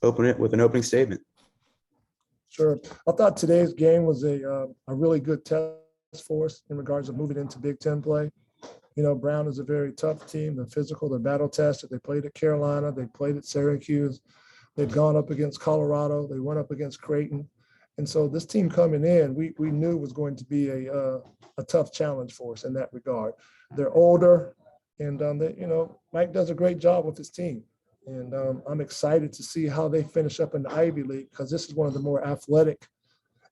open it with an opening statement. Sure. I thought today's game was a really good test for us in regards of moving into Big Ten play. Brown is a very tough team. They're physical. They're battle tested. They played at Carolina. They played at Syracuse. They've gone up against Colorado. They went up against Creighton. And so this team coming in, we knew was going to be a tough challenge for us in that regard. They're older, and Mike does a great job with his team. And I'm excited to see how they finish up in the Ivy League, because this is one of the more athletic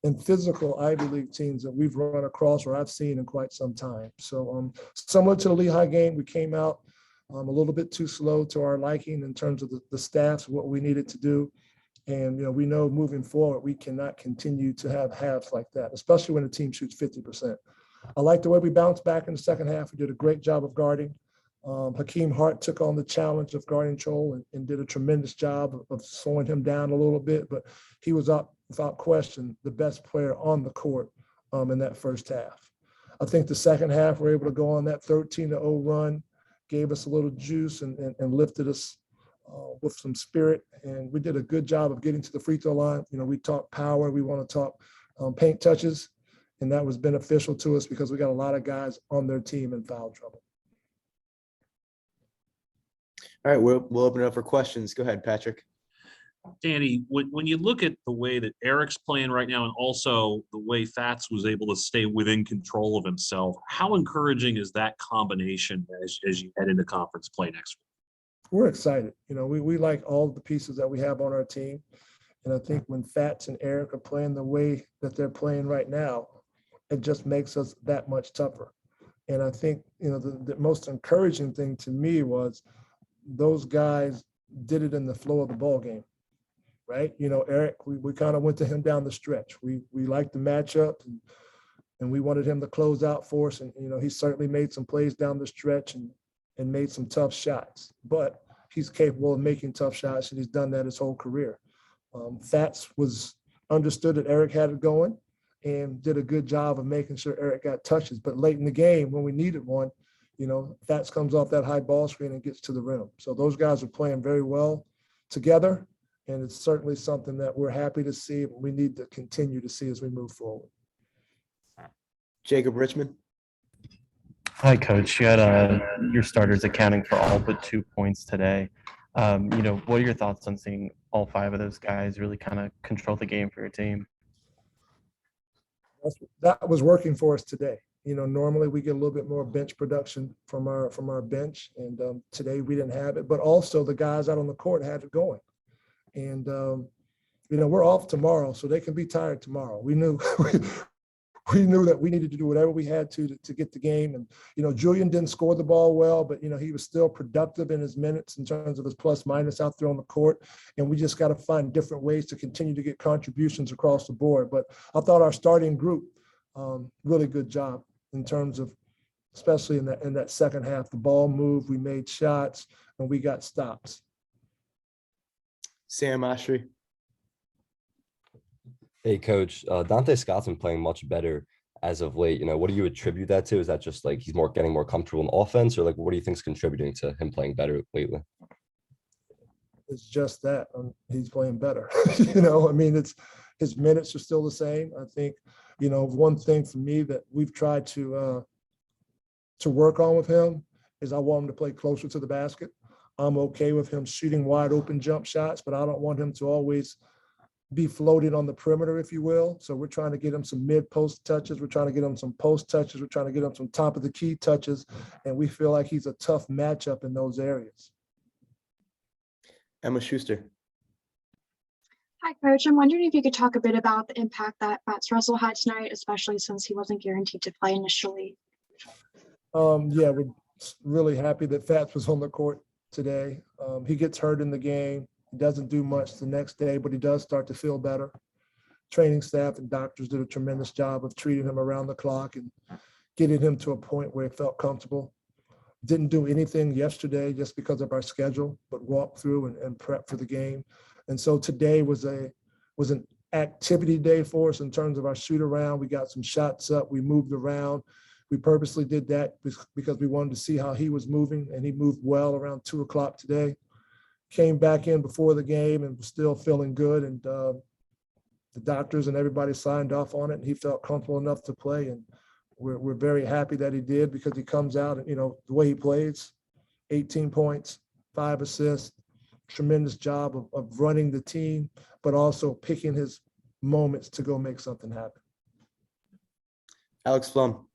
and physical Ivy League teams that we've run across or I've seen in quite some time. So similar to the Lehigh game, we came out a little bit too slow to our liking in terms of the stats, what we needed to do. And, we know moving forward, we cannot continue to have halves like that, especially when the team shoots 50%. I like the way we bounced back in the second half. We did a great job of guarding. Hakeem Hart took on the challenge of guarding Chol and did a tremendous job of slowing him down a little bit, but he was up without question the best player on the court in that first half. I think the second half we're able to go on that 13-0 run, gave us a little juice and lifted us with some spirit, and we did a good job of getting to the free throw line. We talk power, we want to talk paint touches, and that was beneficial to us because we got a lot of guys on their team in foul trouble. All right, we'll open it up for questions. Go ahead, Patrick. Danny, when you look at the way that Eric's playing right now and also the way Fats was able to stay within control of himself, how encouraging is that combination as you head into conference play next week? We're excited. We like all the pieces that we have on our team. And I think when Fats and Eric are playing the way that they're playing right now, it just makes us that much tougher. And I think, the most encouraging thing to me was those guys did it in the flow of the ball game, right? Eric, we kind of went to him down the stretch. We liked the matchup and we wanted him to close out for us. And, he certainly made some plays down the stretch and made some tough shots, but he's capable of making tough shots, and he's done that his whole career. Fats was understood that Eric had it going and did a good job of making sure Eric got touches. But late in the game, when we needed one, Fats comes off that high ball screen and gets to the rim. So those guys are playing very well together, and it's certainly something that we're happy to see. We need to continue to see as we move forward. Jacob Richmond. Hi, Coach. You had your starters accounting for all but 2 points today. What are your thoughts on seeing all 5 of those guys really kind of control the game for your team? That was working for us today. Normally we get a little bit more bench production from our bench, and today we didn't have it. But also the guys out on the court had it going, and we're off tomorrow, so they can be tired tomorrow. We knew we knew that we needed to do whatever we had to get the game. And Julian didn't score the ball well, but he was still productive in his minutes in terms of his plus minus out there on the court. And we just got to find different ways to continue to get contributions across the board. But I thought our starting group really good job in terms of, especially in that second half, the ball moved, we made shots, and we got stops. Sam Ashry. Hey, Coach. Dante Scott's been playing much better as of late. What do you attribute that to? Is that just like he's getting more comfortable in offense, or what do you think is contributing to him playing better lately? It's just that he's playing better. It's his minutes are still the same. I think, one thing for me that we've tried to work on with him is I want him to play closer to the basket. I'm okay with him shooting wide open jump shots, but I don't want him to always be floating on the perimeter, if you will. So we're trying to get him some mid-post touches. We're trying to get him some post touches. We're trying to get him some top of the key touches. And we feel like he's a tough matchup in those areas. Emma Schuster. Hi, Coach. I'm wondering if you could talk a bit about the impact that Fats Russell had tonight, especially since he wasn't guaranteed to play initially. We're really happy that Fats was on the court today. He gets hurt in the game. He doesn't do much the next day, but he does start to feel better. Training staff and doctors did a tremendous job of treating him around the clock and getting him to a point where he felt comfortable. Didn't do anything yesterday just because of our schedule, but walked through and prep for the game. And so today was an activity day for us in terms of our shoot around. We got some shots up. We moved around. We purposely did that because we wanted to see how he was moving, and he moved well around 2 o'clock today. came back in before the game and was still feeling good. And the doctors and everybody signed off on it, and he felt comfortable enough to play. And we're very happy that he did, because he comes out and, the way he plays, 18 points, 5 assists, tremendous job of running the team, but also picking his moments to go make something happen. Alex Flum.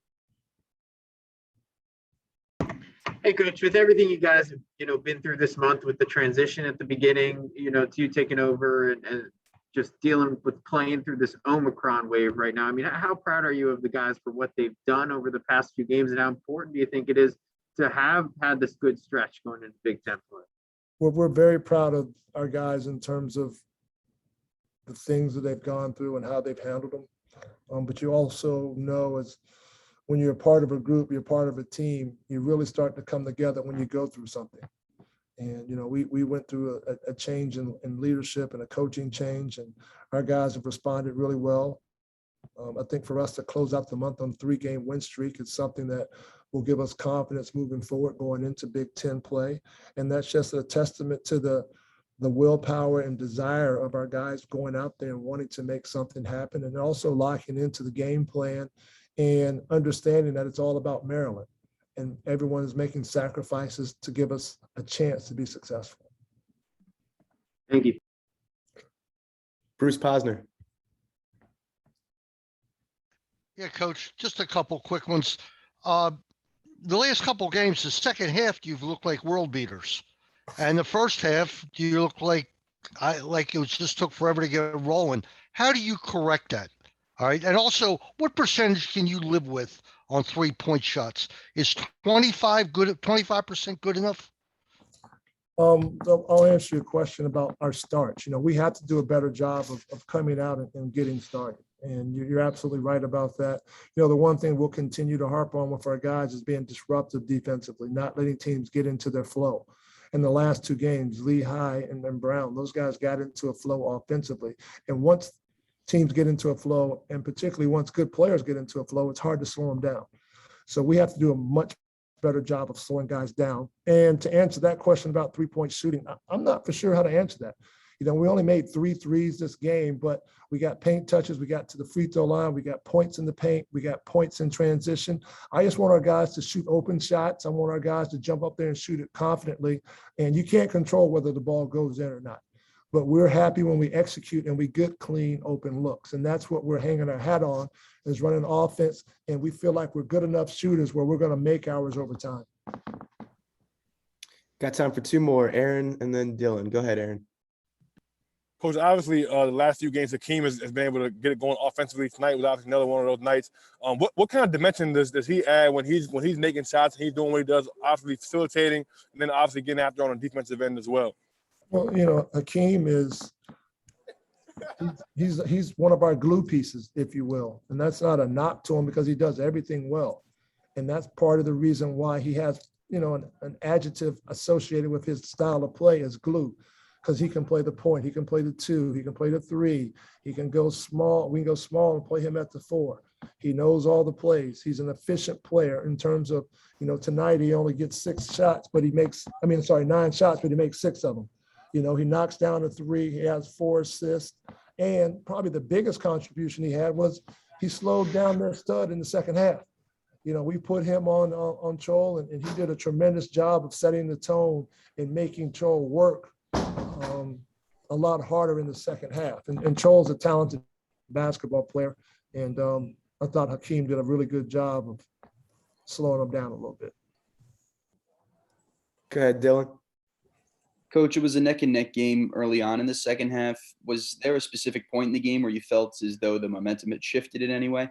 Hey, Coach, with everything you guys have, been through this month with the transition at the beginning, to you taking over and just dealing with playing through this Omicron wave right now. I mean, how proud are you of the guys for what they've done over the past few games, and how important do you think it is to have had this good stretch going into Big Ten play? Well, we're very proud of our guys in terms of the things that they've gone through and how they've handled them. But you also know, as when you're a part of a group, you're part of a team, you really start to come together when you go through something. And, we went through a change in leadership and a coaching change, and our guys have responded really well. I think for us to close out the month on 3-game win streak is something that will give us confidence moving forward going into Big Ten play. And that's just a testament to the willpower and desire of our guys going out there and wanting to make something happen, and also locking into the game plan and understanding that it's all about Maryland, and everyone is making sacrifices to give us a chance to be successful. Thank you. Bruce Posner. Yeah, Coach, just a couple quick ones. The last couple games, the second half, you've looked like world beaters. And the first half, you look like it just took forever to get rolling. How do you correct that? All right. And also, what percentage can you live with on 3-point shots? Is 25% good enough? I'll answer your question about our starts. We have to do a better job of coming out and getting started. And you're absolutely right about that. The one thing we'll continue to harp on with our guys is being disruptive defensively, not letting teams get into their flow. In the last 2 games, Lehigh and then Brown, those guys got into a flow offensively. And once teams get into a flow, and particularly once good players get into a flow, it's hard to slow them down. So we have to do a much better job of slowing guys down. And to answer that question about 3-point shooting, I'm not for sure how to answer that. We only made 3 threes this game, but we got paint touches. We got to the free throw line. We got points in the paint. We got points in transition. I just want our guys to shoot open shots. I want our guys to jump up there and shoot it confidently. And you can't control whether the ball goes in or not. But we're happy when we execute and we get clean, open looks. And that's what we're hanging our hat on, is running offense. And we feel like we're good enough shooters where we're going to make ours over time. Got time for 2 more, Aaron and then Dylan. Go ahead, Aaron. Coach, obviously, the last few games, Hakeem has been able to get it going offensively. Tonight was obviously another one of those nights. What kind of dimension does he add when he's making shots and he's doing what he does, obviously facilitating, and then obviously getting after on the defensive end as well? Well, Hakeem he's one of our glue pieces, if you will. And that's not a knock to him, because he does everything well. And that's part of the reason why he has, an adjective associated with his style of play as glue. Because he can play the point, he can play the 2, he can play the 3, he can go small. We can go small and play him at the 4. He knows all the plays. He's an efficient player in terms of, tonight he only gets 9 shots, but he makes 6 of them. He knocks down a 3, he has 4 assists. And probably the biggest contribution he had was he slowed down their stud in the second half. We put him on Chol, and he did a tremendous job of setting the tone and making Chol work a lot harder in the second half. And Chol's a talented basketball player. And I thought Hakeem did a really good job of slowing him down a little bit. Go ahead, Dylan. Coach, it was a neck and neck game early on in the second half. Was there a specific point in the game where you felt as though the momentum had shifted in any way?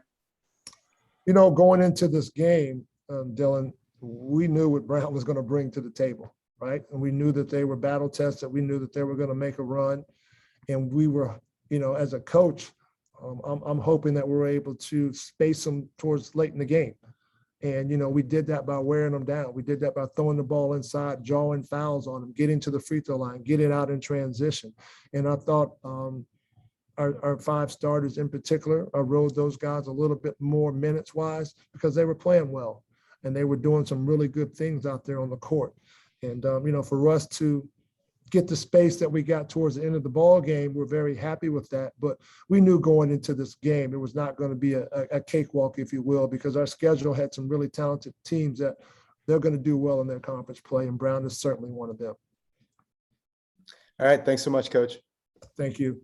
Going into this game, Dylan, we knew what Brown was going to bring to the table. Right. And we knew that they were battle tested. We knew that they were going to make a run. And we were, as a coach, I'm hoping that we're able to space them towards late in the game. And, we did that by wearing them down. We did that by throwing the ball inside, drawing fouls on them, getting to the free throw line, getting out in transition. And I thought our 5 starters in particular, I rode those guys a little bit more minutes wise, because they were playing well and they were doing some really good things out there on the court. And, for us to get the space that we got towards the end of the ball game. We're very happy with that, but we knew going into this game it was not going to be a cakewalk, if you will, because our schedule had some really talented teams that they're going to do well in their conference play, and Brown is certainly one of them. All right. Thanks so much, Coach. Thank you.